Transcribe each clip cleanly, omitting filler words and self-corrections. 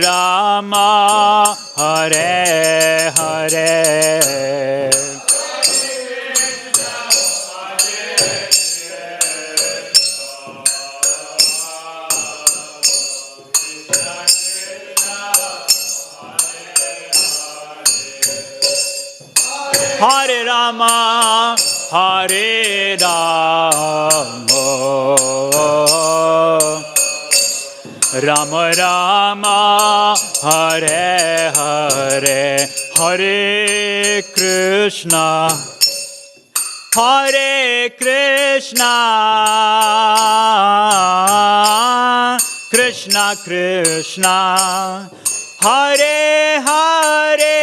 Rama, Hare Hare. Hare Rama, Hare Rama, Rama Rama, Hare Hare, Hare Krishna, Hare Krishna, Krishna Krishna, Hare Hare,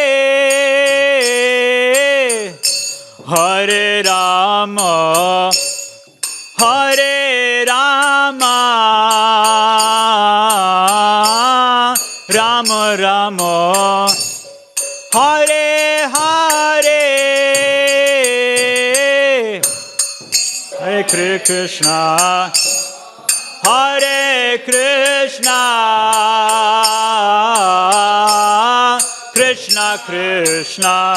Hare Rama, Hare Rama, Rama Rama, Hare Hare, Hare Krishna, Hare Krishna, Krishna Krishna,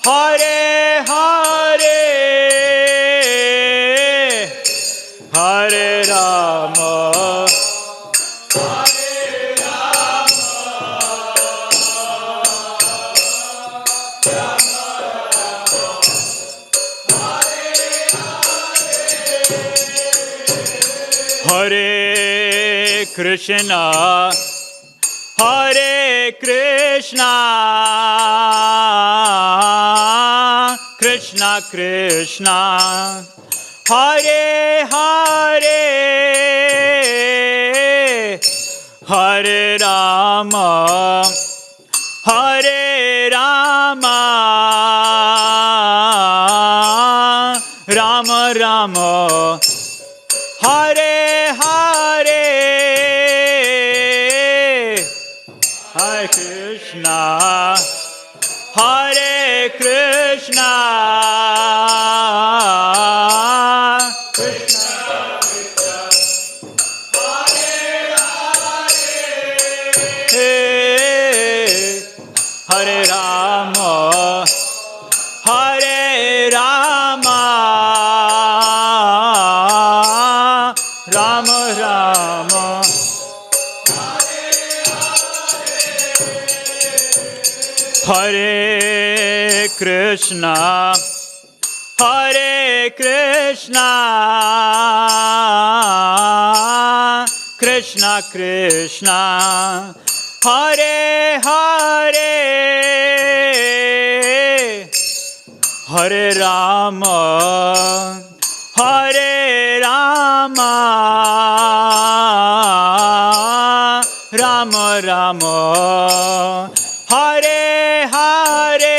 Hare Hare, Hare Rama, Hare Hare Krishna, Hare Krishna, Krishna Krishna, Hare Hare, Hare Rama, Hare Rama, Rama Rama, Hare Hare, Hare Krishna, Hare Krishna, Krishna Krishna, Hare Hare, Hare Rama, Hare Rama, Rama Rama, Hare Krishna, Hare Krishna, Krishna Krishna, Hare Hare, Hare Rama, Hare Rama, Rama Rama, Hare Hare,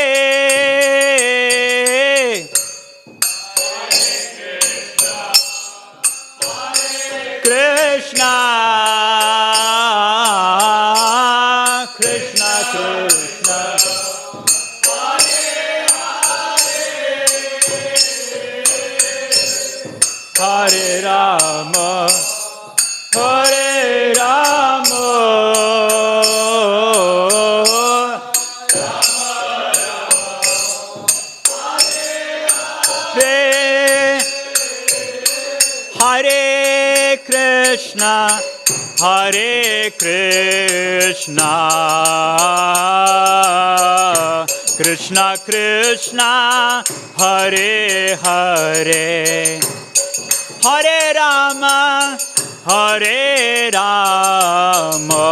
Krishna, Krishna Krishna, Hare Rama, Hare Rama, Hare Krishna, Hare Krishna, Krishna Krishna, Hare Hare, Hare Rama, Hare Rama,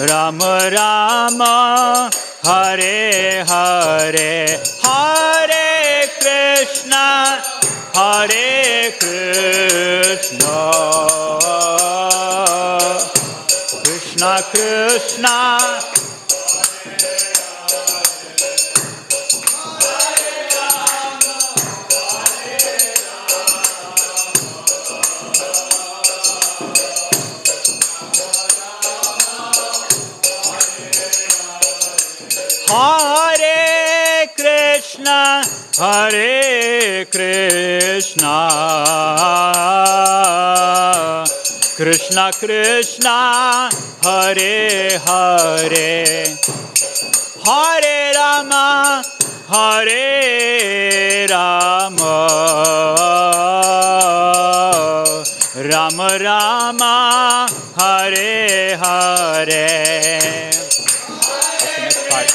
Rama Rama, Hare Hare, Hare Krishna, Hare Krishna, Krishna Krishna, Hare Krishna, Hare Krishna, Krishna Krishna Krishna Hare Hare Hare Rama Hare Rama Rama Rama Hare Hare. That's the next part.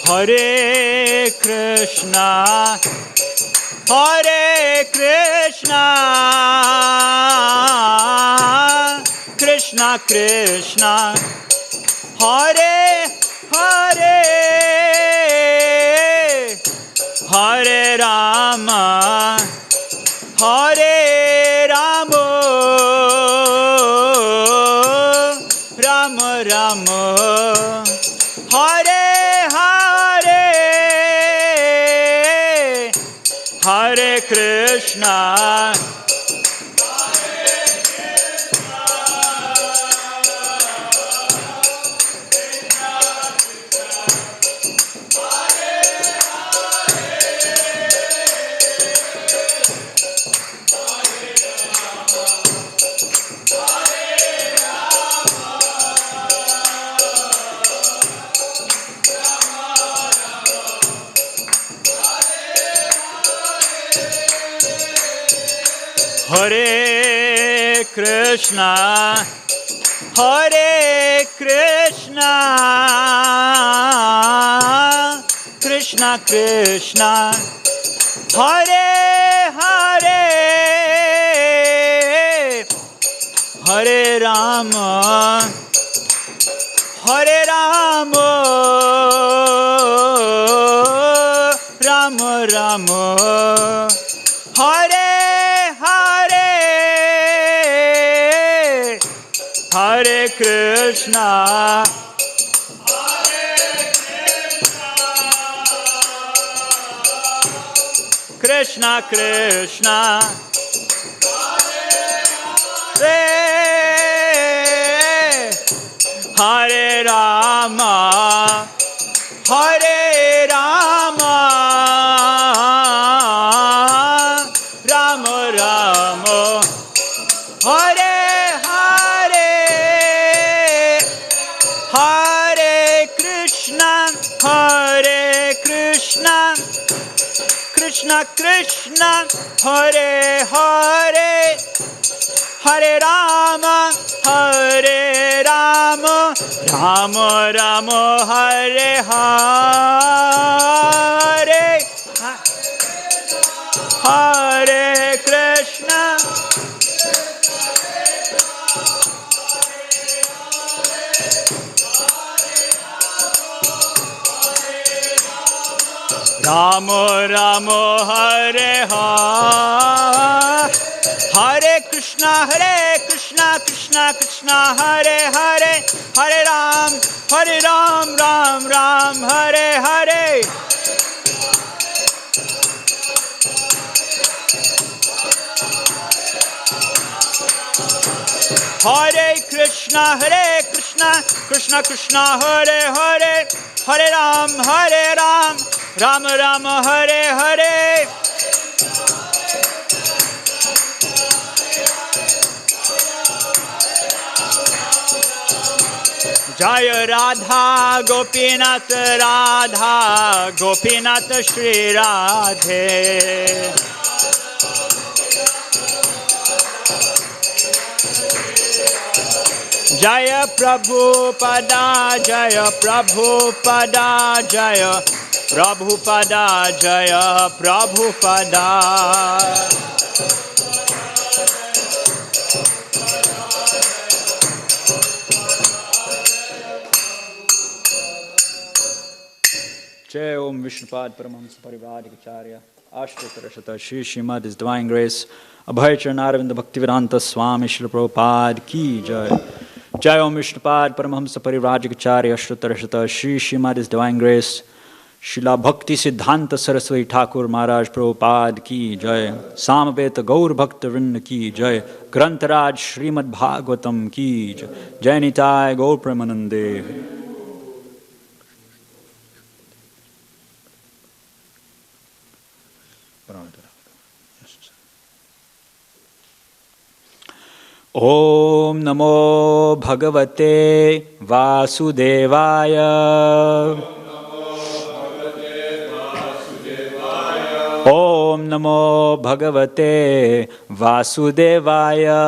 Hare Krishna, Hare Krishna, Krishna Krishna, Hare Hare, Hare Rama, Hare Rama, Rama Rama, Hare Hare Krishna, Hare Krishna, Hare Krishna, Krishna Krishna, Hare Hare, Hare Rama, Hare Rama, Rama Rama, Hare Hare Krishna, Krishna Krishna, Hare Rama, Hare Rama, Rama Rama, Hare Hare Krishna, Krishna Krishna, Hare Hare, Hare Rama, Hare Rama, Rama Rama, Hare Hare, Hare Krishna, Rama Rama, Hare Hare, Hare Krishna, Krishna Krishna, Hare Hare, Hare Ram, Ram Ram, Hare Hare. Hare Krishna, Krishna Krishna, Hare Hare, Hare Ram, Ram Ram, Hare Hare. Jaya Radha Gopinath, Radha Gopinath, Shri Radhe. Jaya Prabhupada, Jaya Prabhupada, Jaya Prabhupada, Jaya Prabhupada. Jai Om Vishnupad Paramahamsa Parivarikacharya Ashtatarashata Shri Srimad His Divine Grace Abhay Charanarvinda Bhaktivedanta Swami Srila Prabhupada Ki Jai. Jai Om Vishnupad Paramahamsa Parivrajacharya Ashtatarashata Shri Srimad His Divine Grace Srila Bhakti Siddhanta Saraswati Thakur Maharaj Prabhupada Ki Jai Samaveta Gaur Bhakta Vrinda Ki Jai Grantaraj Srimad Bhagavatam Ki Jai Jai Nitai Gaur Premanande. Om Namo Bhagavate Vasudevaya. Om Namo Bhagavate Vasudevaya.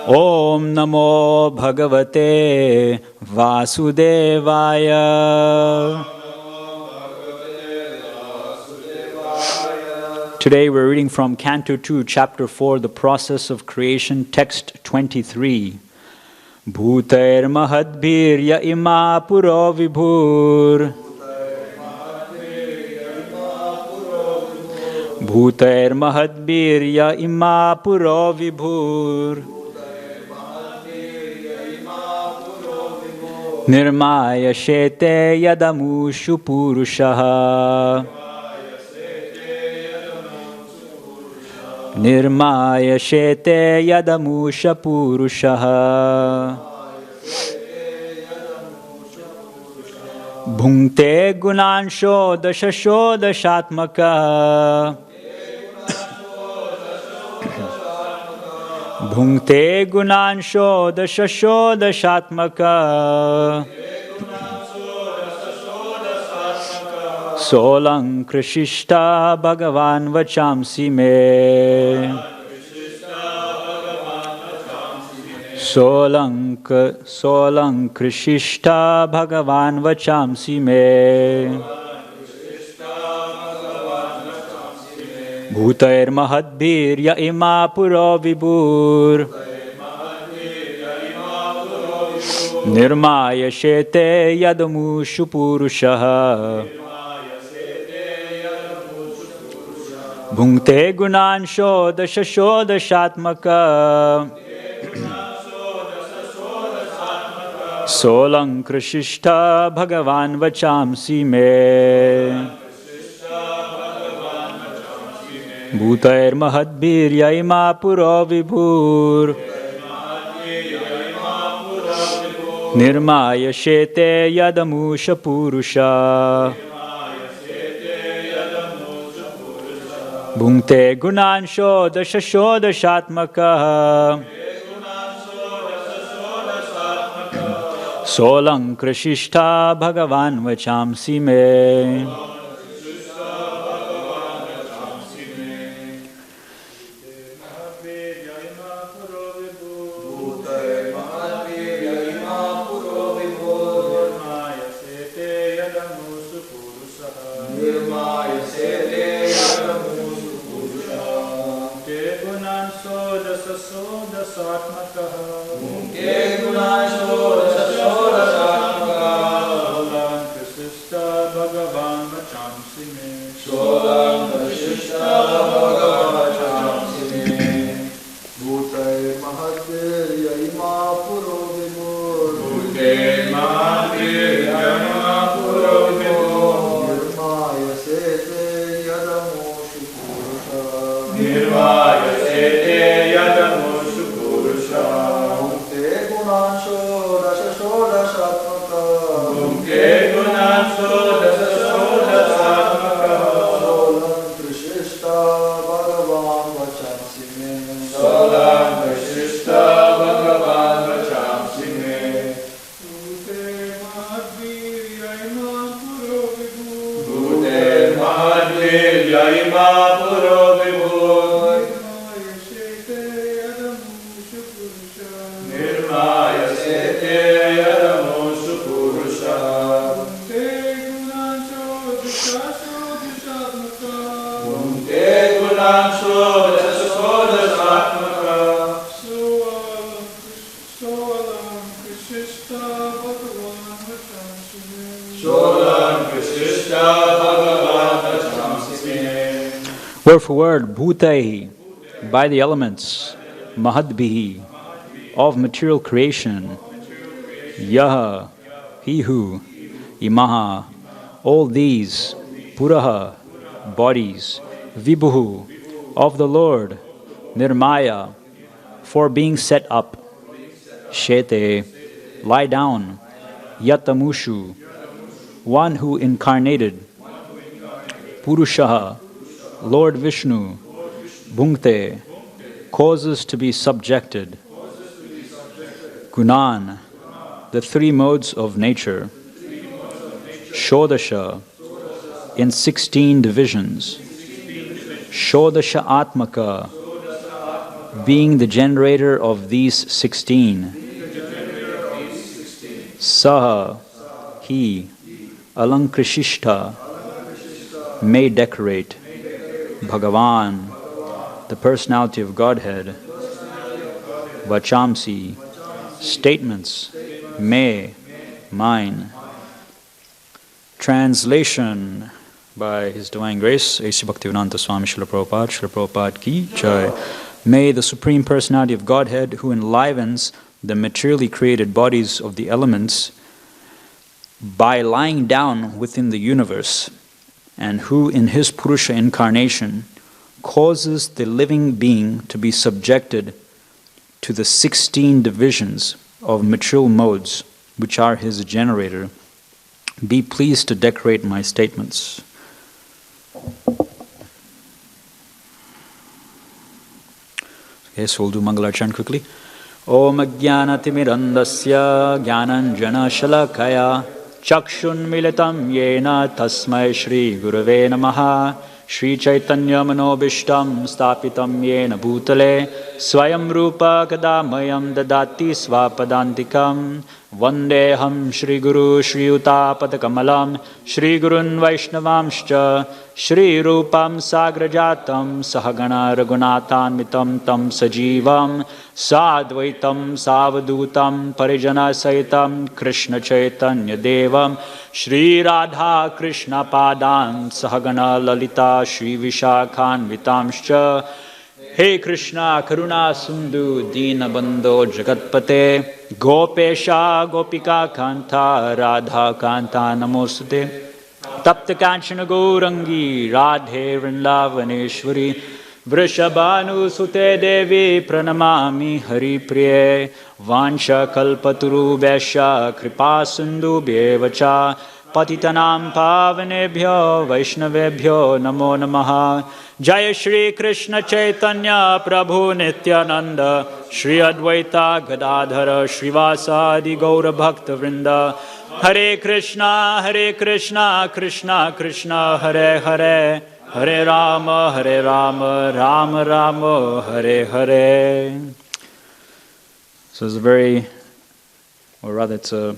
Om Namo Bhagavate Vasudevaya. Today we're reading from Canto 2, Chapter 4, The Process of Creation, Text 23. Bhutair mahadbhirya ima puro vibhur. Bhutair mahadbhirya ima puro vibhur. Nirmaya shete yadamushu purushaha. Nirmaya shete yadamusha purushaha. Bhungte gunansho dashasho dashatmaka. Bhungte gunansho dashasho dashatmaka. Solang krishishta bhagavan vachamsi me. Solang krishishta bhagavan vachamsi me. Bhutair mahadbhirya ima puro vibhur. Nirmaya shete yadamushu purushaha. Bhungte gunansho dashasho dashatmaka. Solang krishishta bhagavan vachamsi me. Bhutair mahadbhirya ima puro vibhur. Nirmaya shete yadamusha purusha. Bhungte gunansho dashasho dashatmaka. Solang krishishta bhagavan vachamsi me. Word for word, bhutai. by the elements, Mahadbihi, of material creation, Yaha, he who, Imaha, all these, Puraha, bodies, Vibhuhu, of the Lord, Nirmaya, for being set up, Shete, lie down, Yatamushu, one who incarnated, Purushaha, Lord Vishnu, Bhunkte, causes to be subjected, Gunan, the three modes of nature, Shodasha, in 16 divisions, Shodasha Atmaka, being the generator of these 16, Saha, he, Alankrishishta, may decorate, Bhagavan, the personality of Godhead, Vachamsi, statements, may, mine. Translation by His Divine Grace, A.C. Bhaktivedanta Swami Srila Prabhupada ki jai. May the Supreme Personality of Godhead, who enlivens the materially created bodies of the elements by lying down within the universe, and who in His Purusha incarnation causes the living being to be subjected to the 16 divisions of material modes, which are His generator, be pleased to decorate my statements. Okay, so we'll do Mangalarchan quickly. Om Ajnanatimirandasya Jnananjana Shalakaya Chakshun Militam Yena Tasmai Shri Gurave Namaha Shri Chaitanya Manobishtam Stapitam Yena Bhutale Swayam Rupa Kadamayam Dadati Swapadantikam Vandeham Shri Guru Shri Utapatakamalam Shri Gurun Vaishnavamscha Shri Rupam Sagrajatam Sahagana Raghunathanvitam Tam Sajivam Sadvaitam Savadutam Parijana Saitam Krishna Chaitanya Devam Shri Radha Krishna Padan Sahagana Lalita Shri Vishakhanvitamscha Hey Krishna Karuna Sindhu Dina Bandho Jagatpate Gopesha Gopika Kanta Radha Kanta Namosute Tapta Kanchana Gourangi Radhe Vrindavaneshwari Vrishabhanu Sute Devi Pranamami Hari Priye Vansha Kalpaturu Vesha Kripa Sindhu Bhevacha Patitanam Pavanebhyo Vaishnavebhyo Namo Namaha Jaya Shri Krishna Chaitanya Prabhu Nityananda Shri Advaita Gadadhara Srivasadi Gaura Bhakta Vrinda Hare Krishna Krishna Krishna Hare Hare Hare Rama Rama Rama Hare Hare. So it's it's a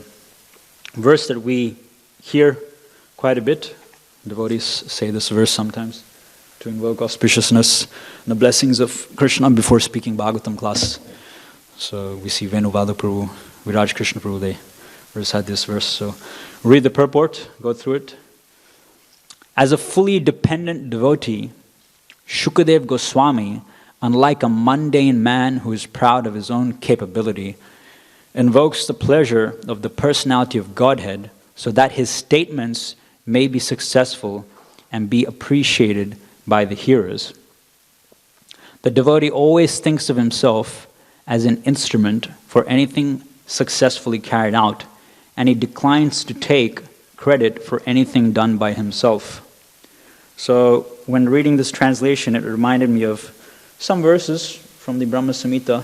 verse that we hear quite a bit. Devotees say this verse sometimes to invoke auspiciousness and the blessings of Krishna before speaking Bhagavatam class. So we see Venuvada Prabhu, Viraj Krishna Prabhu, they recite this verse. So read the purport, go through it. As a fully dependent devotee, Shukadev Goswami, unlike a mundane man who is proud of his own capability, invokes the pleasure of the personality of Godhead so that his statements may be successful and be appreciated by the hearers. The devotee always thinks of himself as an instrument for anything successfully carried out, and he declines to take credit for anything done by himself. So when reading this translation, it reminded me of some verses from the Brahma Samhita.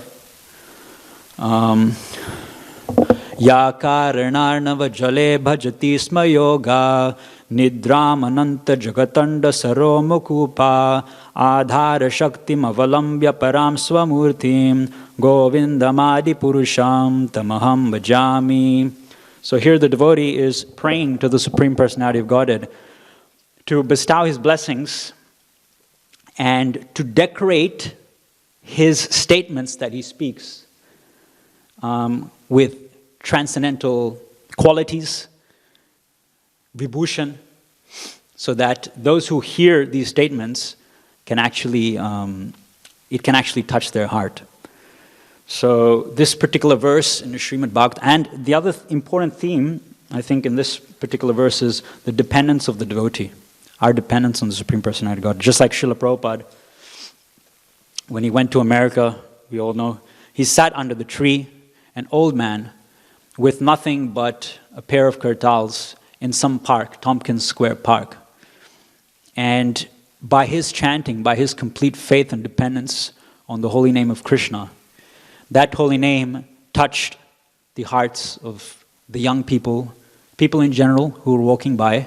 Ya karanarnava jale bhajati sma yoga nidram ananta jagatanda saro mukupa adhara shaktim avalambya param swamurtim govindamadi purusham tamaham bhajami. So here the devotee is praying to the Supreme Personality of Godhead to bestow His blessings and to decorate His statements that He speaks with transcendental qualities, vibhushan, so that those who hear these statements can actually it can actually touch their heart. So this particular verse in the Srimad Bhagavatam, and the other important theme, I think, in this particular verse is the dependence of the devotee, our dependence on the Supreme Personality of God. Just like Srila Prabhupada, when he went to America, we all know, he sat under the tree, an old man, with nothing but a pair of kurtals in some park, Tompkins Square Park. And by his chanting, by his complete faith and dependence on the holy name of Krishna, that holy name touched the hearts of the young people, people in general who were walking by,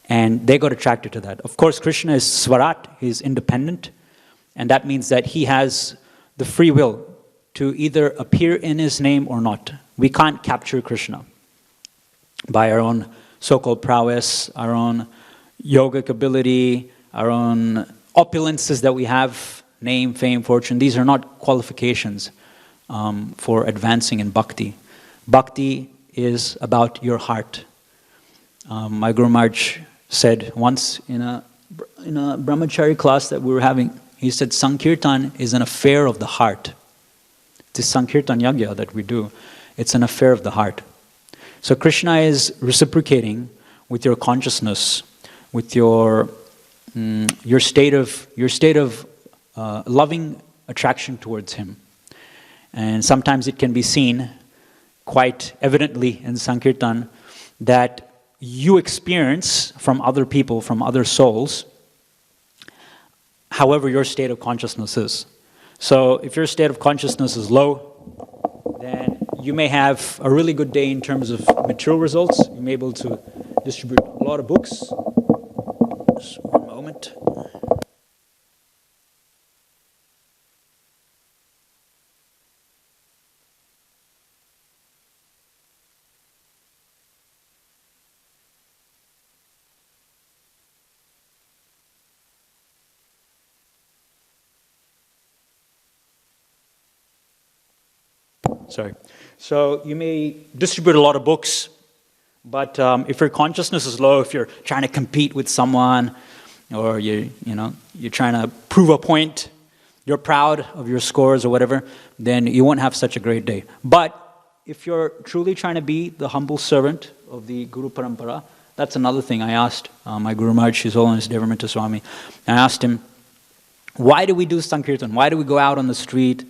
and they got attracted to that. Of course, Krishna is Swarat, he's independent, and that means that he has the free will to either appear in his name or not. We can't capture Krishna by our own so-called prowess, our own yogic ability, our own opulences that we have, name, fame, fortune. These are not qualifications for advancing in bhakti. Bhakti is about your heart. My Guru Maharaj said once in a brahmachari class that we were having, he said, Sankirtan is an affair of the heart. This Sankirtan Yagya that we do, it's an affair of the heart. So Krishna is reciprocating with your consciousness, with your state of loving attraction towards him. And sometimes it can be seen quite evidently in Sankirtan that you experience from other people, from other souls, however your state of consciousness is. So if your state of consciousness is low, then you may have a really good day in terms of material results. You may be able to distribute a lot of books. Just one moment. Sorry. So you may distribute a lot of books, but if your consciousness is low, if you're trying to compete with someone, or you're trying to prove a point, you're proud of your scores or whatever, then you won't have such a great day. But if you're truly trying to be the humble servant of the Guru Parampara, that's another thing I asked my Guru Maharaj, His Holiness Devamrita Swami. I asked him, why do we do Sankirtan? Why do we go out on the street?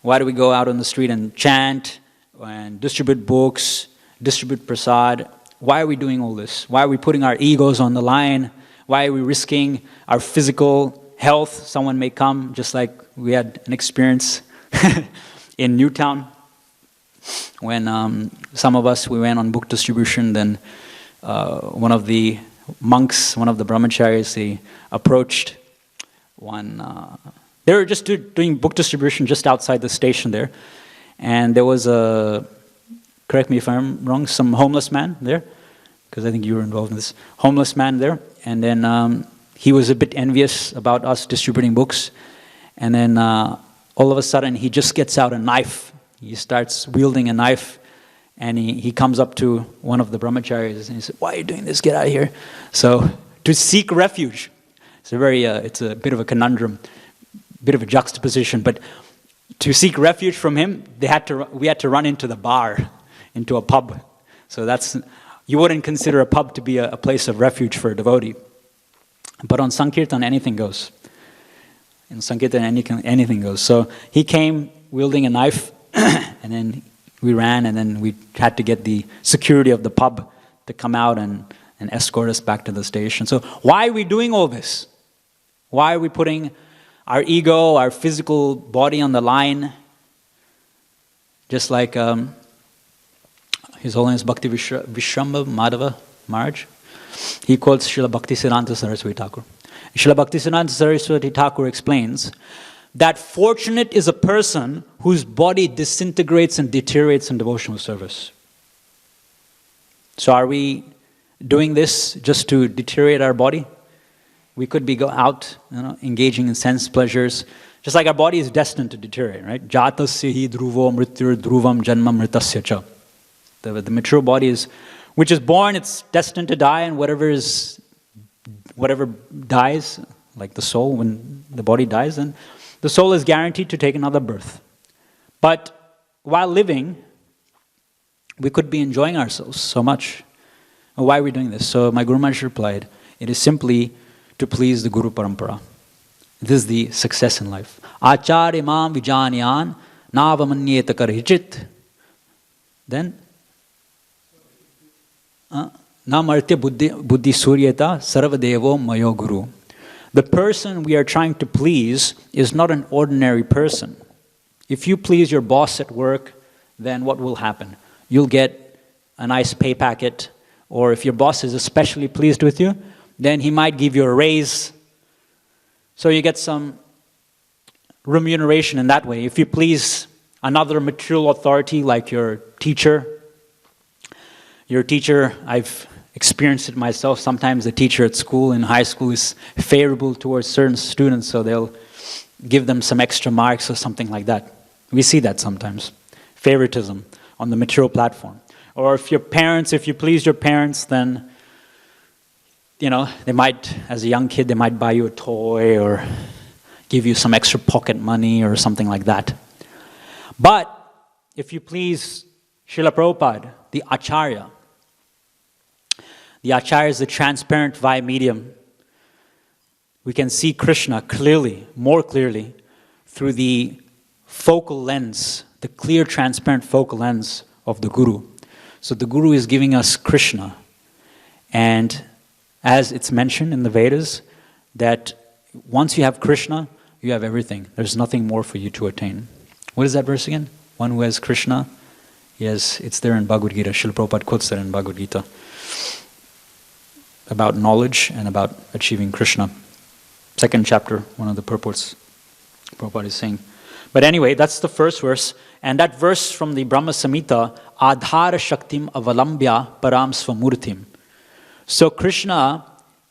Why do we go out on the street and chant and distribute books, distribute prasad? Why are we doing all this? Why are we putting our egos on the line? Why are we risking our physical health? Someone may come, just like we had an experience in Newtown when some of us, we went on book distribution. Then one of the monks, one of the brahmacharis, he approached one... They were just doing book distribution just outside the station there. And there was correct me if I'm wrong, some homeless man there, because I think you were involved in this, homeless man there. And then he was a bit envious about us distributing books. And then all of a sudden he just gets out a knife. He starts wielding a knife. And he comes up to one of the brahmacharis and he said, why are you doing this? Get out of here. So to seek refuge. It's a bit of a conundrum. Bit of a juxtaposition, but to seek refuge from him, we had to run into the bar, into a pub. So you wouldn't consider a pub to be a place of refuge for a devotee. But on Sankirtan, anything goes. In Sankirtan, anything goes. So he came wielding a knife, and then we ran, and then we had to get the security of the pub to come out and escort us back to the station. So why are we doing all this? Why are we putting our ego, our physical body on the line? Just like His Holiness Bhakti Vishrambha Madhava Maharaj, he quotes Srila Bhaktisiddhanta Saraswati Thakur. Srila Bhaktisiddhanta Saraswati Thakur explains that fortunate is a person whose body disintegrates and deteriorates in devotional service. So are we doing this just to deteriorate our body? We could be out, engaging in sense pleasures. Just like our body is destined to deteriorate, right? Jatasya hi dhruvo mrityur dhruvam janma mritasya cha. The mature body which is born, it's destined to die, and whatever dies, like the soul, when the body dies, then the soul is guaranteed to take another birth. But while living, we could be enjoying ourselves so much. Why are we doing this? So my Guru Maharaj replied, it is simply to please the Guru Parampara. This is the success in life. Acharya mam vijanyan navamanyeta karhichit. Then, namartya buddhi suryata sarvadevo mayo guru. The person we are trying to please is not an ordinary person. If you please your boss at work, then what will happen? You'll get a nice pay packet, or if your boss is especially pleased with you, then he might give you a raise. So you get some remuneration in that way. If you please another material authority like your teacher, I've experienced it myself. Sometimes the teacher at school, in high school, is favorable towards certain students, so they'll give them some extra marks or something like that. We see that sometimes. Favoritism on the material platform. Or if you please your parents, then, they might, as a young kid, they might buy you a toy or give you some extra pocket money or something like that. But if you please Srila Prabhupada, the Acharya is the transparent via medium. We can see Krishna clearly, more clearly, through the focal lens, the clear, transparent focal lens of the Guru. So the Guru is giving us Krishna. And as it's mentioned in the Vedas, that once you have Krishna, you have everything. There's nothing more for you to attain. What is that verse again? One who has Krishna. Yes, it's there in Bhagavad Gita. Srila Prabhupada quotes that in Bhagavad Gita. About knowledge and about achieving Krishna. Second chapter, one of the purports Prabhupada is saying. But anyway, that's the first verse. And that verse from the Brahma Samhita, Adhara Shaktim Avalambya Param Svamurtim. So Krishna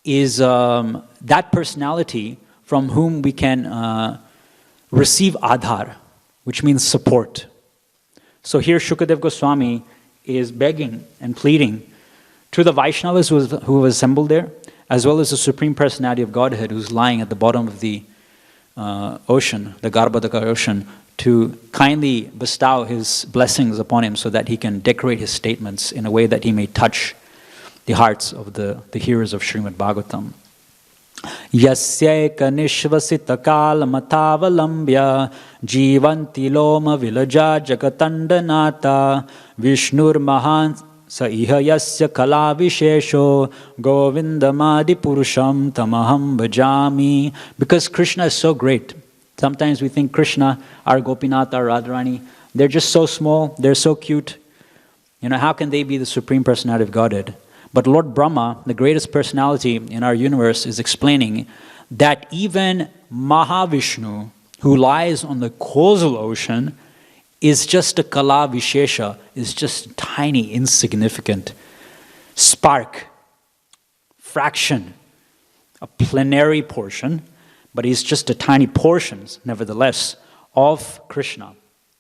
is that personality from whom we can receive Adhar, which means support. So here Shukadev Goswami is begging and pleading to the Vaishnavas who have assembled there, as well as the Supreme Personality of Godhead who's lying at the bottom of the ocean, the Garbhodaka ocean, to kindly bestow his blessings upon him so that he can decorate his statements in a way that he may touch the hearts of the hearers of Srimad Bhagavatam. Yasyeka nishvasita kala matavalambya jivanti loma vilaja jagatandanata vishnur mahan sa iha yasya kala vishesho govindamadi purusham tamaham bhajami. Because Krishna is so great. Sometimes we think Krishna, our Gopinath, our Radharani, they're just so small, they're so cute. How can they be the Supreme Personality of Godhead? But Lord Brahma, the greatest personality in our universe, is explaining that even Mahavishnu, who lies on the causal ocean, is just a Kala Vishesha, is just a tiny, insignificant spark, fraction, a plenary portion, but he's just a tiny portion, nevertheless, of Krishna,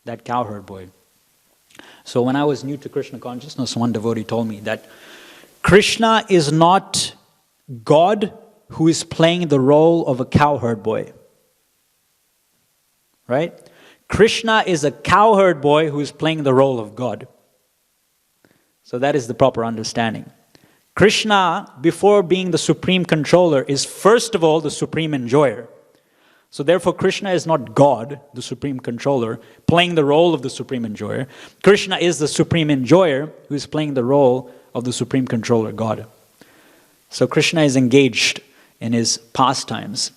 that cowherd boy. So when I was new to Krishna consciousness, one devotee told me that Krishna is not God who is playing the role of a cowherd boy. Right? Krishna is a cowherd boy who is playing the role of God. So that is the proper understanding. Krishna, before being the supreme controller, is first of all the supreme enjoyer. So therefore, Krishna is not God, the supreme controller, playing the role of the supreme enjoyer. Krishna is the supreme enjoyer who is playing the role of the supreme controller, God. So Krishna is engaged in his pastimes.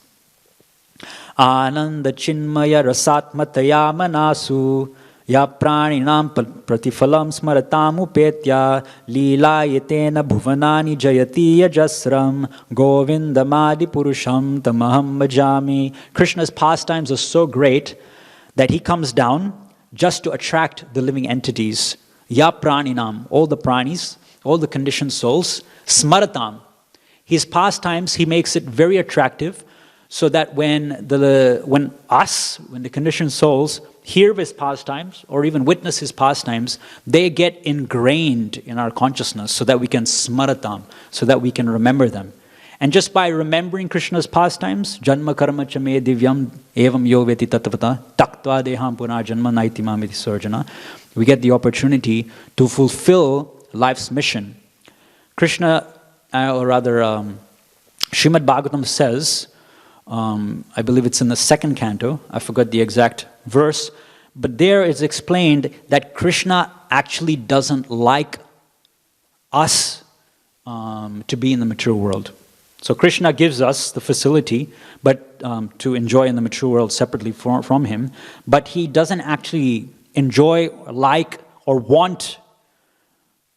Ananda chinmaya rasatmataya manasu ya praninam pratifalam smaratam upetya leelayatena bhuvanani jayati yajasram govindamadi purusham tamaham bhajami. Krishna's pastimes are so great that he comes down just to attract the living entities. Ya praninam, all the pranis, all the conditioned souls, smaratam. His pastimes, he makes it very attractive so that when the conditioned souls hear of his pastimes or even witness his pastimes, they get ingrained in our consciousness so that we can smaratam, so that we can remember them. And just by remembering Krishna's pastimes, Janma karma cha me divyam evam yo veti tatvata taktva deham puna janma naiti mamiti sarjana, we get the opportunity to fulfill life's mission. Krishna, or rather Srimad Bhagavatam says, I believe it's in the second canto, I forgot the exact verse, but there it's explained that Krishna actually doesn't like us to be in the material world. So Krishna gives us the facility but to enjoy in the material world separately from him, but he doesn't actually enjoy, like, or want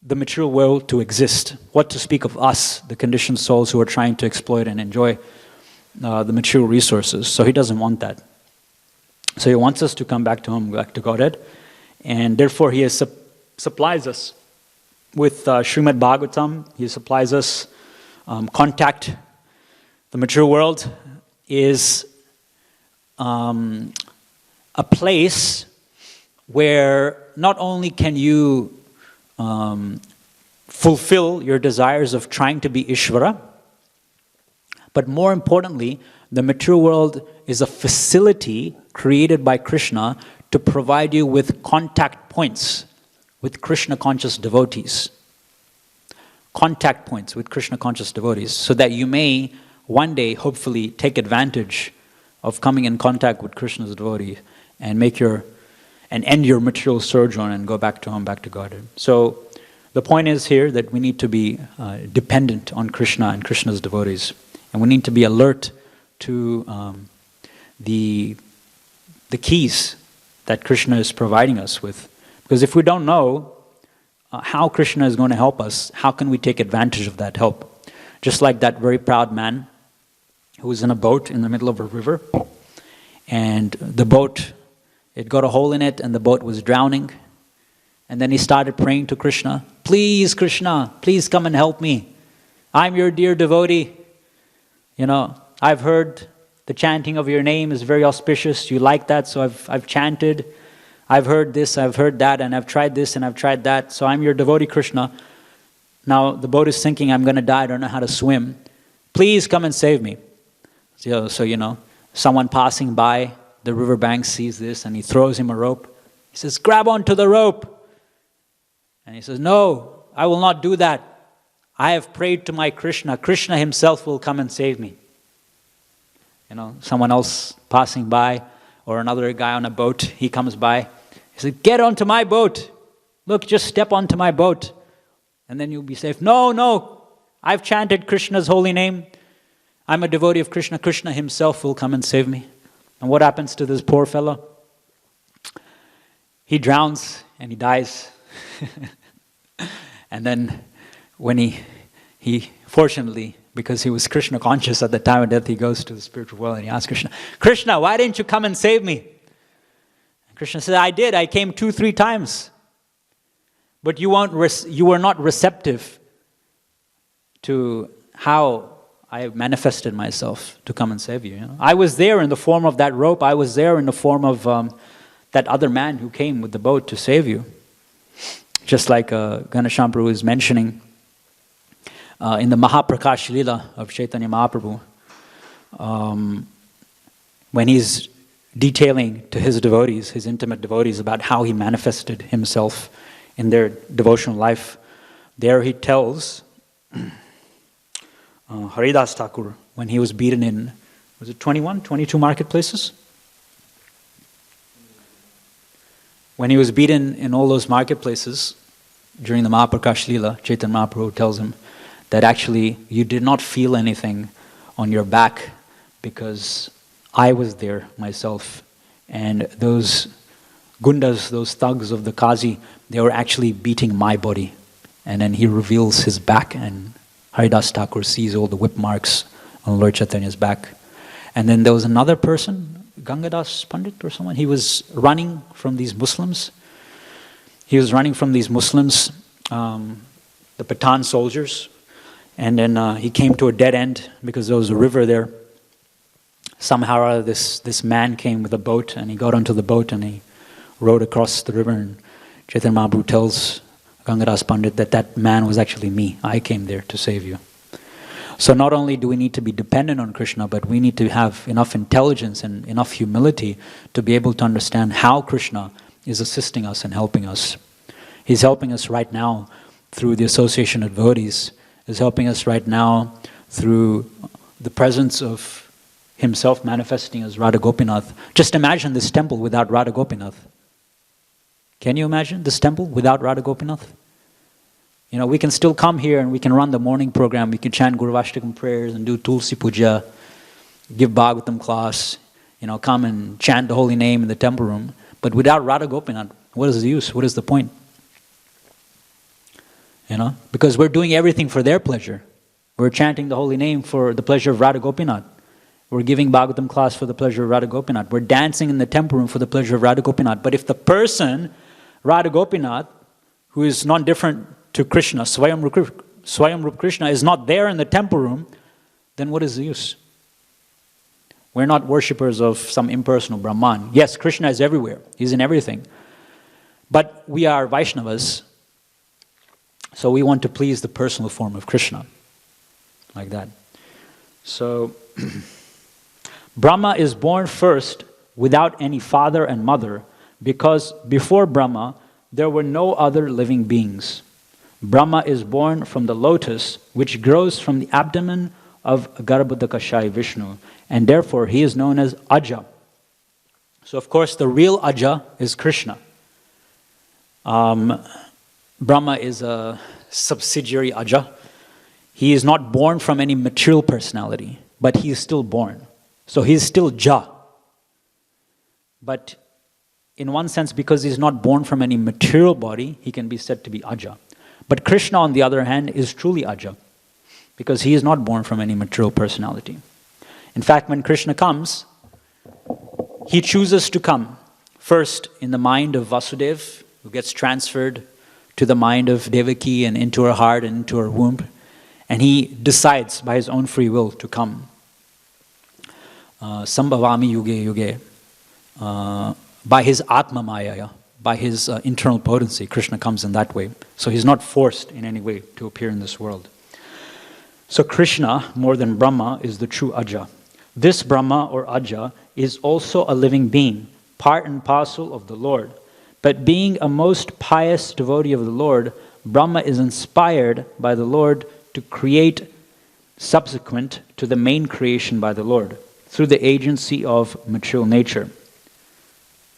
the material world to exist. What to speak of us, the conditioned souls who are trying to exploit and enjoy the material resources. So he doesn't want that. So he wants us to come back to him, back to Godhead, and therefore he supplies us with Srimad Bhagavatam. He supplies us contact. The material world is a place where not only can you fulfill your desires of trying to be Ishvara, but more importantly, the material world is a facility created by Krishna to provide you with contact points with Krishna conscious devotees. Contact points with Krishna conscious devotees, so that you may one day hopefully take advantage of coming in contact with Krishna's devotee and end your material sojourn and go back to him, back to Godhead. So the point is here that we need to be dependent on Krishna and Krishna's devotees, and we need to be alert to the keys that Krishna is providing us with. Because if we don't know how Krishna is going to help us, how can we take advantage of that help? Just like that very proud man who was in a boat in the middle of a river, and the boat, it got a hole in it and the boat was drowning. And then he started praying to Krishna, "Please, Krishna, please come and help me. I'm your dear devotee. I've heard the chanting of your name is very auspicious. You like that, so I've chanted. I've heard this, I've heard that, and I've tried this and I've tried that. So I'm your devotee, Krishna. Now the boat is sinking, I'm going to die, I don't know how to swim. Please come and save me." So someone passing by the riverbank sees this and he throws him a rope. He says, "Grab onto the rope." And he says, "No, I will not do that. I have prayed to my Krishna. Krishna himself will come and save me." Someone else passing by, or another guy on a boat, he comes by. He says, "Get onto my boat. Look, just step onto my boat, and then you'll be safe." No, I've chanted Krishna's holy name. I'm a devotee of Krishna. Krishna himself will come and save me. And what happens to this poor fellow? He drowns and he dies. And then when he fortunately, because he was Krishna conscious at the time of death, he goes to the spiritual world and he asks Krishna, "Krishna, why didn't you come and save me?" And Krishna said, "I did. I came 2-3 times. But you were not receptive to how I manifested myself to come and save you. I was there in the form of that rope. I was there in the form of that other man who came with the boat to save you." Just like Ganesham Prabhu is mentioning in the Mahaprakash Leela of Chaitanya Mahaprabhu, when he's detailing to his devotees, his intimate devotees, about how he manifested himself in their devotional life, there he tells Haridas Thakur, when he was beaten in, was it 22 marketplaces? When he was beaten in all those marketplaces during the Mahaprakash Leela, Chaitanya Mahaprabhu tells him that actually you did not feel anything on your back because I was there myself. And those gundas, those thugs of the Qazi, they were actually beating my body. And then he reveals his back, and Haridas Thakur sees all the whip marks on Lord Chaitanya's back. And then there was another person, Gangadas Pandit or someone, he was running from these Muslims. The Pathan soldiers. And then he came to a dead end because there was a river there. Somehow or other this man came with a boat, and he got onto the boat and he rowed across the river. And Chaitanya Mahaprabhu tells Gangadas Pandit that man was actually me. I came there to save you. So not only do we need to be dependent on Krishna, but we need to have enough intelligence and enough humility to be able to understand how Krishna is assisting us and helping us. He's helping us right now through the association of devotees. He's helping us right now through the presence of himself manifesting as Radha Gopinath. Just imagine this temple without Radha Gopinath. Can you imagine this temple without Radha Gopinath? You know, we can still come here and we can run the morning program, we can chant Guru Vashtakam prayers and do Tulsi Puja, give Bhagavatam class, you know, come and chant the holy name in the temple room. But without Radha Gopinath, what is the use? What is the point? You know, because we're doing everything for their pleasure. We're chanting the holy name for the pleasure of Radha Gopinath. We're giving Bhagavatam class for the pleasure of Radha Gopinath. We're dancing in the temple room for the pleasure of Radha Gopinath. But if the person, Radha Gopinath, who is not different to Krishna, Swayam Rup Krishna, is not there in the temple room, then what is the use? We're not worshippers of some impersonal Brahman. Yes, Krishna is everywhere. He's in everything. But we are Vaishnavas, so we want to please the personal form of Krishna. Like that. So, Brahma is born first without any father and mother, because before Brahma, there were no other living beings. Brahma is born from the lotus, which grows from the abdomen of Garbhodakashayi Vishnu, and therefore he is known as Aja. So of course the real Aja is Krishna. Brahma is a subsidiary Aja. He is not born from any material personality, but he is still born. So he is still Ja. But in one sense, because he is not born from any material body, he can be said to be Aja. But Krishna, on the other hand, is truly Aja, because he is not born from any material personality. In fact, when Krishna comes, he chooses to come first in the mind of Vasudev, who gets transferred to the mind of Devaki and into her heart and into her womb. And he decides by his own free will to come. Sambhavami yuge yuge. By his Atma Maya, by his internal potency, Krishna comes in that way. So he's not forced in any way to appear in this world. So Krishna, more than Brahma, is the true Aja. This Brahma or Aja is also a living being, part and parcel of the Lord. But being a most pious devotee of the Lord, Brahma is inspired by the Lord to create subsequent to the main creation by the Lord, through the agency of material nature.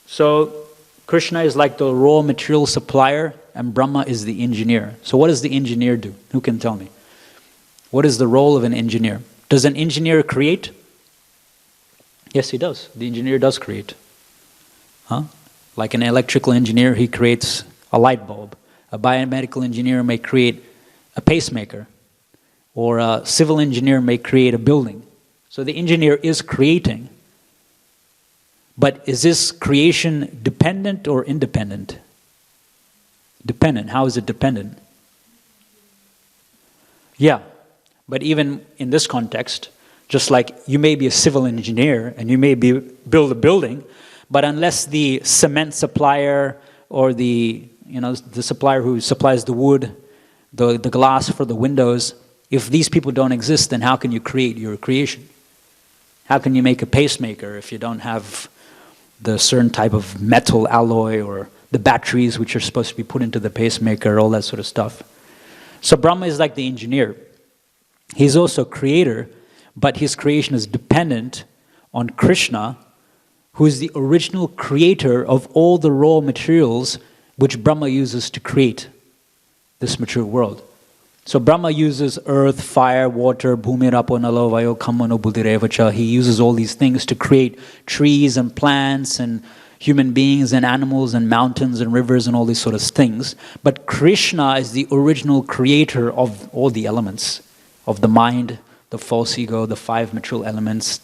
So Krishna is like the raw material supplier and Brahma is the engineer. So what does the engineer do? Who can tell me? What is the role of an engineer? Does an engineer create? Yes, he does. The engineer does create. Like an electrical engineer, he creates a light bulb. A biomedical engineer may create a pacemaker. Or a civil engineer may create a building. So the engineer is creating. But is this creation dependent or independent? Dependent. How is it dependent? Yeah. But even in this context, just like you may be a civil engineer and you may build a building, but unless the cement supplier or the supplier who supplies the wood, the glass for the windows, if these people don't exist, then how can you create your creation? How can you make a pacemaker if you don't have the certain type of metal alloy or the batteries which are supposed to be put into the pacemaker, all that sort of stuff? So Brahma is like the engineer. He's also creator, but his creation is dependent on Krishna, who is the original creator of all the raw materials which Brahma uses to create this material world. So Brahma uses earth, fire, water, bhumi rapo nalo vayo khammano buddhirevacha. He uses all these things to create trees and plants and human beings and animals and mountains and rivers and all these sort of things. But Krishna is the original creator of all the elements, of the mind, the false ego, the 5 material elements,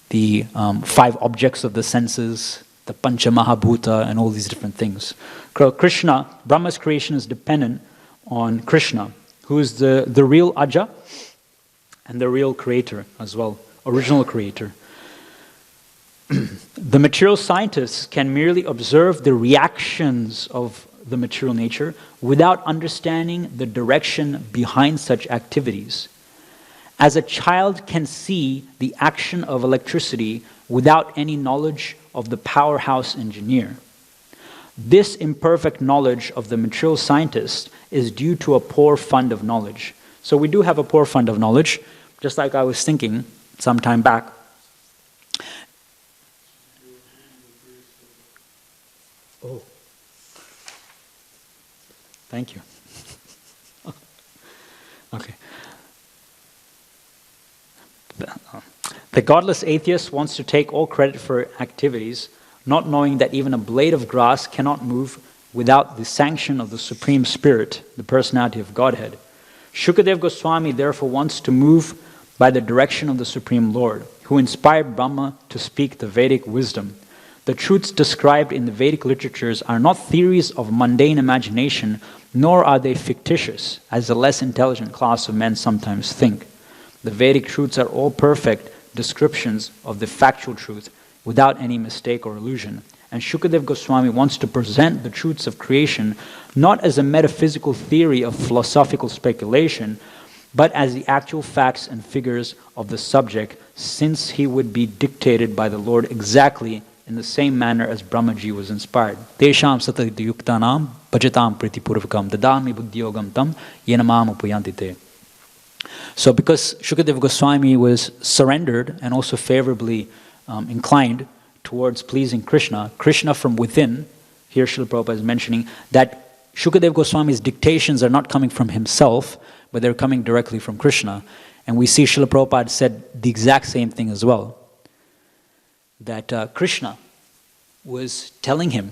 the 5 objects of the senses, the Pancha Mahabhuta, and all these different things. Krishna, Brahma's creation is dependent on Krishna, who is the real Aja and the real creator as well, original creator. The material scientists can merely observe the reactions of the material nature without understanding the direction behind such activities. as a child can see the action of electricity without any knowledge of the powerhouse engineer. This imperfect knowledge of the material scientist is due to a poor fund of knowledge. So we do have a poor fund of knowledge, just like I was thinking some time back. Oh. Thank you. Okay. The godless atheist wants to take all credit for activities, not knowing that even a blade of grass cannot move without the sanction of the Supreme Spirit, the personality of Godhead. Shukadev Goswami therefore wants to move by the direction of the Supreme Lord, who inspired Brahma to speak the Vedic wisdom. The truths described in the Vedic literatures are not theories of mundane imagination, nor are they fictitious, as the less intelligent class of men sometimes think. The Vedic truths are all perfect descriptions of the factual truth, without any mistake or illusion. And Shukadev Goswami wants to present the truths of creation not as a metaphysical theory of philosophical speculation, but as the actual facts and figures of the subject, since he would be dictated by the Lord exactly in the same manner as Brahmaji was inspired. Tesham satadiyuktanam bhajatam pritipurvakam dadami buddhiyogam tam yenamam upayanti te. So because Shukadev Goswami was surrendered and also favorably inclined towards pleasing Krishna, Krishna from within, here Srila Prabhupada is mentioning that Shukadev Goswami's dictations are not coming from himself, but they're coming directly from Krishna. And we see Srila Prabhupada said the exact same thing as well. That Krishna was telling him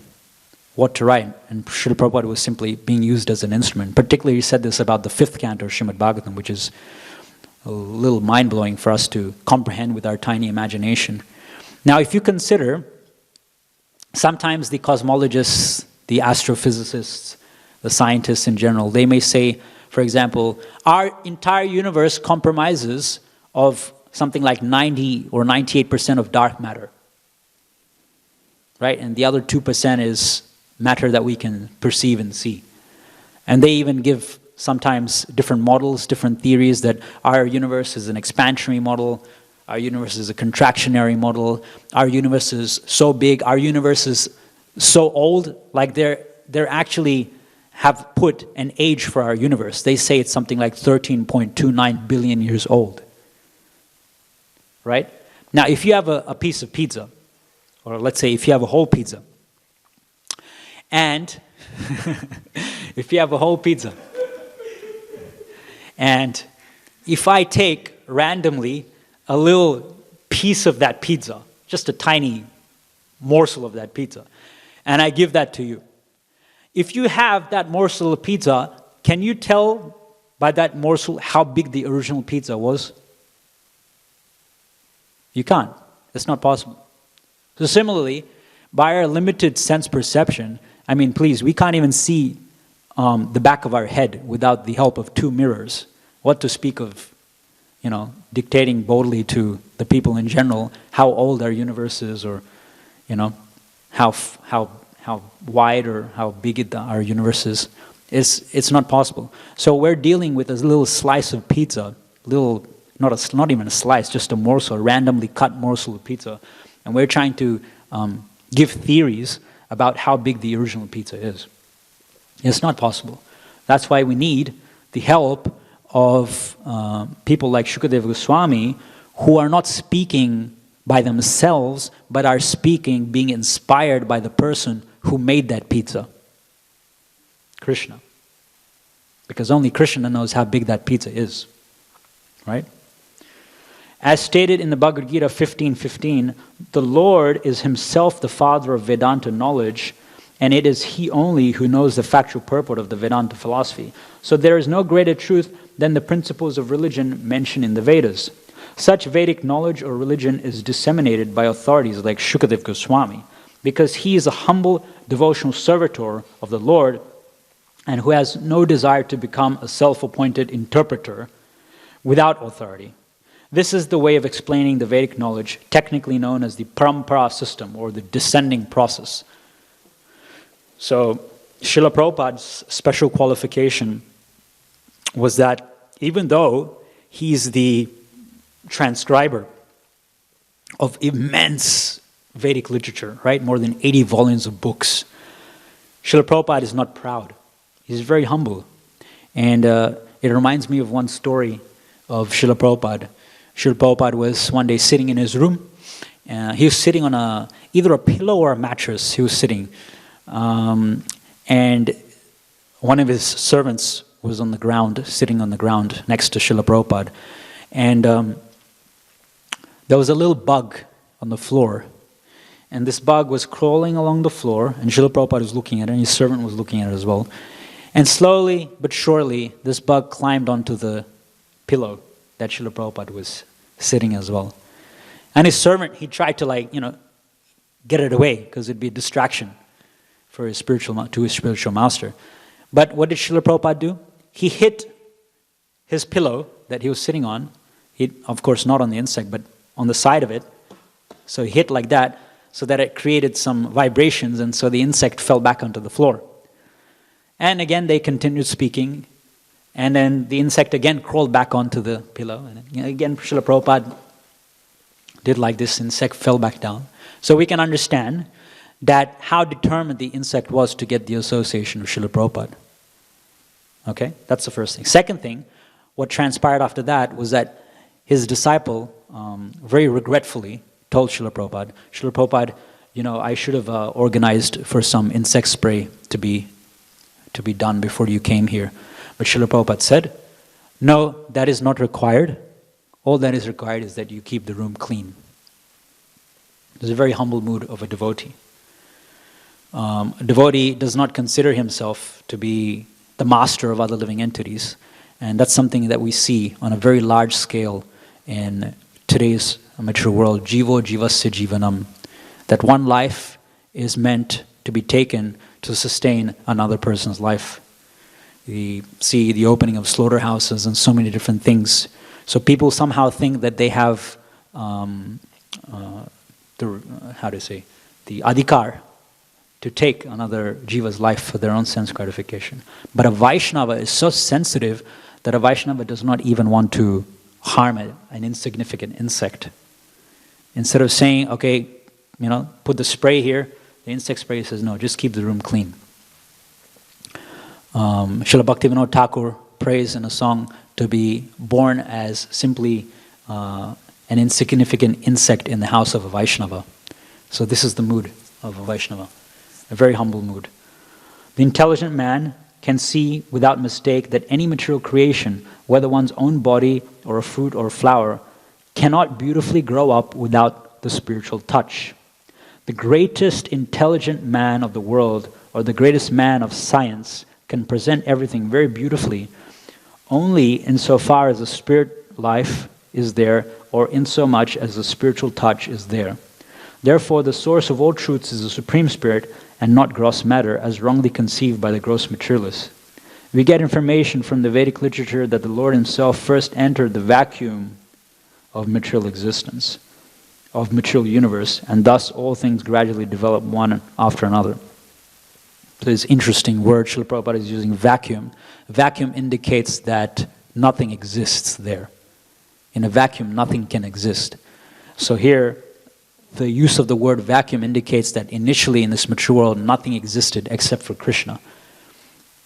what to write, and Srila Prabhupada was simply being used as an instrument. Particularly he said this about the 5th canto of Srimad Bhagavatam, which is a little mind-blowing for us to comprehend with our tiny imagination. Now if you consider, sometimes the cosmologists, the astrophysicists, the scientists in general, they may say, for example, our entire universe comprises of something like 90 or 98% of dark matter. Right? And the other 2% is matter that we can perceive and see. And they even give sometimes different models, different theories that our universe is an expansionary model, our universe is a contractionary model, our universe is so big, our universe is so old, like they're actually have put an age for our universe. They say it's something like 13.29 billion years old. Right? Now if you have a piece of pizza, or let's say if you have a whole pizza, and if you have a whole pizza, and if I take randomly a little piece of that pizza, just a tiny morsel of that pizza, and I give that to you, if you have that morsel of pizza, can you tell by that morsel how big the original pizza was? You can't. It's not possible. So similarly, by our limited sense perception, I mean, please, we can't even see the back of our head without the help of 2 mirrors. What to speak of, dictating boldly to the people in general how old our universe is, or, how wide or how big our universe is. It's not possible. So we're dealing with a little slice of pizza, not even a slice, just a morsel, a randomly cut morsel of pizza. And we're trying to give theories about how big the original pizza is. It's not possible. That's why we need the help of people like Shukadev Goswami, who are not speaking by themselves, but are speaking, being inspired by the person who made that pizza. Krishna. Because only Krishna knows how big that pizza is. Right? As stated in the Bhagavad Gita 15:15, the Lord is himself the father of Vedanta knowledge, and it is he only who knows the factual purport of the Vedanta philosophy. So there is no greater truth than the principles of religion mentioned in the Vedas. Such Vedic knowledge or religion is disseminated by authorities like Shukadev Goswami, because he is a humble devotional servitor of the Lord and who has no desire to become a self-appointed interpreter without authority. This is the way of explaining the Vedic knowledge, technically known as the parampara system, or the descending process. So, Srila Prabhupada's special qualification was that even though he's the transcriber of immense Vedic literature, right? More than 80 volumes of books. Srila Prabhupada is not proud. He's very humble. And it reminds me of one story of Srila Prabhupada. Srila Prabhupada was one day sitting in his room. He was sitting on either a pillow or a mattress. He was sitting. And one of his servants was on the ground, sitting on the ground next to Srila Prabhupada. And there was a little bug on the floor. And this bug was crawling along the floor, and Srila Prabhupada was looking at it, and his servant was looking at it as well. And slowly but surely, this bug climbed onto the pillow that Srila Prabhupada was sitting as well. And his servant, he tried to get it away, because it'd be a distraction to his spiritual master. But what did Srila Prabhupada do? He hit his pillow that he was sitting on, of course not on the insect, but on the side of it. So he hit like that, so that it created some vibrations, and so the insect fell back onto the floor. And again, they continued speaking, and then the insect again crawled back onto the pillow. And again, Srila Prabhupada did like this, insect fell back down. So we can understand that how determined the insect was to get the association of Srila Prabhupada. Okay, that's the first thing. Second thing, what transpired after that was that his disciple very regretfully told Srila Prabhupada, I should have organized for some insect spray to be done before you came here. But Srila Prabhupada said, no, that is not required. All that is required is that you keep the room clean. There's a very humble mood of a devotee. A devotee does not consider himself to be the master of other living entities. And that's something that we see on a very large scale in today's mature world. Jivo jivasya jivanam. That one life is meant to be taken to sustain another person's life. We see the opening of slaughterhouses and so many different things. So people somehow think that they have the adhikar to take another jiva's life for their own sense gratification. But a Vaishnava is so sensitive that a Vaishnava does not even want to harm an insignificant insect. Instead of saying, okay, put the spray here, the insect spray says, no, just keep the room clean. Srila Bhaktivinoda Thakur prays in a song to be born as simply an insignificant insect in the house of a Vaishnava. So this is the mood of a Vaishnava, a very humble mood. The intelligent man can see without mistake that any material creation, whether one's own body or a fruit or a flower, cannot beautifully grow up without the spiritual touch. The greatest intelligent man of the world, or the greatest man of science, can present everything very beautifully only insofar as the spirit life is there, or insomuch as the spiritual touch is there. Therefore, the source of all truths is the Supreme Spirit and not gross matter, as wrongly conceived by the gross materialists. We get information from the Vedic literature that the Lord Himself first entered the vacuum of material existence, of material universe, and thus all things gradually develop one after another. So this interesting word, Srila Prabhupada is using vacuum. Vacuum indicates that nothing exists there. In a vacuum, nothing can exist. So here, the use of the word vacuum indicates that initially in this mature world, nothing existed except for Krishna.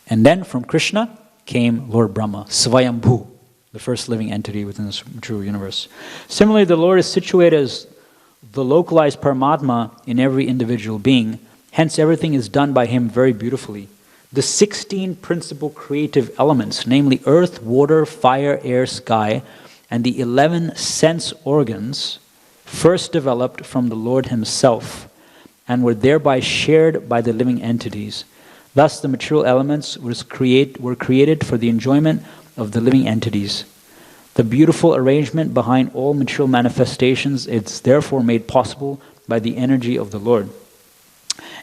And then from Krishna came Lord Brahma, Svayambhu, the first living entity within this mature universe. Similarly, the Lord is situated as the localized Paramatma in every individual being. Hence, everything is done by Him very beautifully. The 16 principal creative elements, namely earth, water, fire, air, sky, and the 11 sense organs, first developed from the Lord Himself and were thereby shared by the living entities. Thus, the material elements were created for the enjoyment of the living entities. The beautiful arrangement behind all material manifestations is therefore made possible by the energy of the Lord.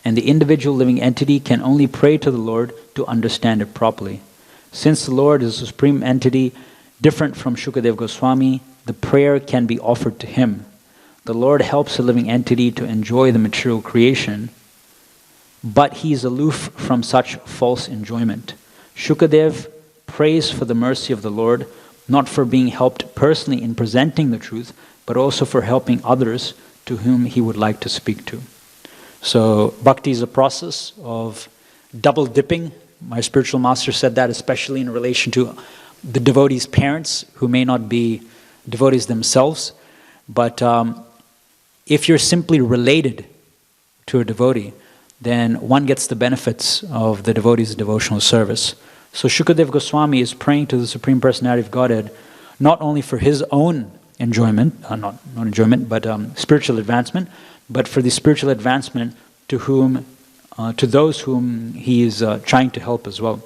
And the individual living entity can only pray to the Lord to understand it properly. Since the Lord is a supreme entity, different from Shukadev Goswami, the prayer can be offered to Him. The Lord helps a living entity to enjoy the material creation, but He is aloof from such false enjoyment. Shukadev prays for the mercy of the Lord, not for being helped personally in presenting the truth, but also for helping others to whom he would like to speak to. So bhakti is a process of double dipping. My spiritual master said that especially in relation to the devotees' parents who may not be devotees themselves. But if you're simply related to a devotee, then one gets the benefits of the devotee's devotional service. So Shukadeva Goswami is praying to the Supreme Personality of Godhead not only for his own enjoyment, not enjoyment, but spiritual advancement, but for the spiritual advancement to those whom he is trying to help as well.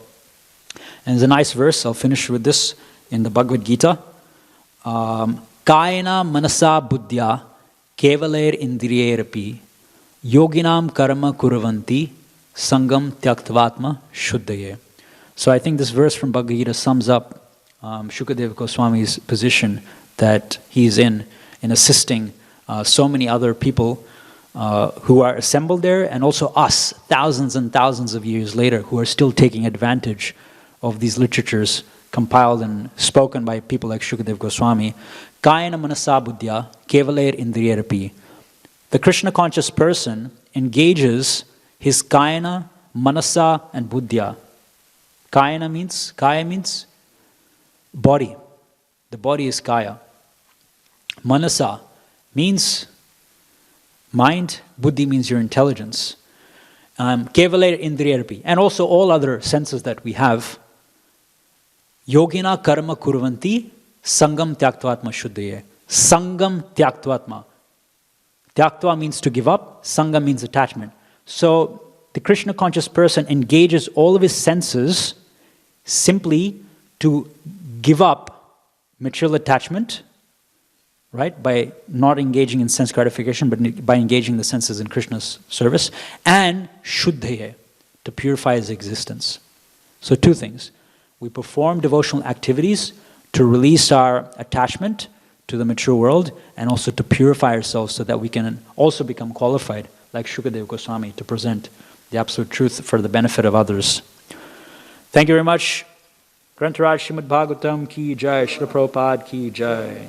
And there's a nice verse, I'll finish with this, in the Bhagavad Gita. Kayana manasa buddhya kevalair indriyerapi yoginam karma kurvanti sangam tyaktvatma shuddhaye. So I think this verse from Bhagavad Gita sums up Shukadeva Goswami's position that he's in assisting so many other people who are assembled there, and also us, thousands and thousands of years later, who are still taking advantage of these literatures compiled and spoken by people like Shukadeva Goswami. Kayana manasa buddhya kevalair indriyerapi. The Krishna conscious person engages his kayana, manasa and buddhya. Kaya means body. The body is kaya. Manasa means mind. Buddhi means your intelligence. Kevalair indriyarapi. And also all other senses that we have. Yogina karma kurvanti sangam tyaktvatma shuddhaye. Sangam tyaktvatma. Tyaktva means to give up. Sangam means attachment. So the Krishna conscious person engages all of his senses simply to give up material attachment, right? By not engaging in sense gratification, but by engaging the senses in Krishna's service. And shuddhaye, to purify his existence. So two things. We perform devotional activities to release our attachment to the material world, and also to purify ourselves so that we can also become qualified, like Shukadeva Goswami, to present the absolute truth for the benefit of others. Thank you very much. Grantaraj Srimad Bhagavatam ki jai, Srila Prabhupada ki jai.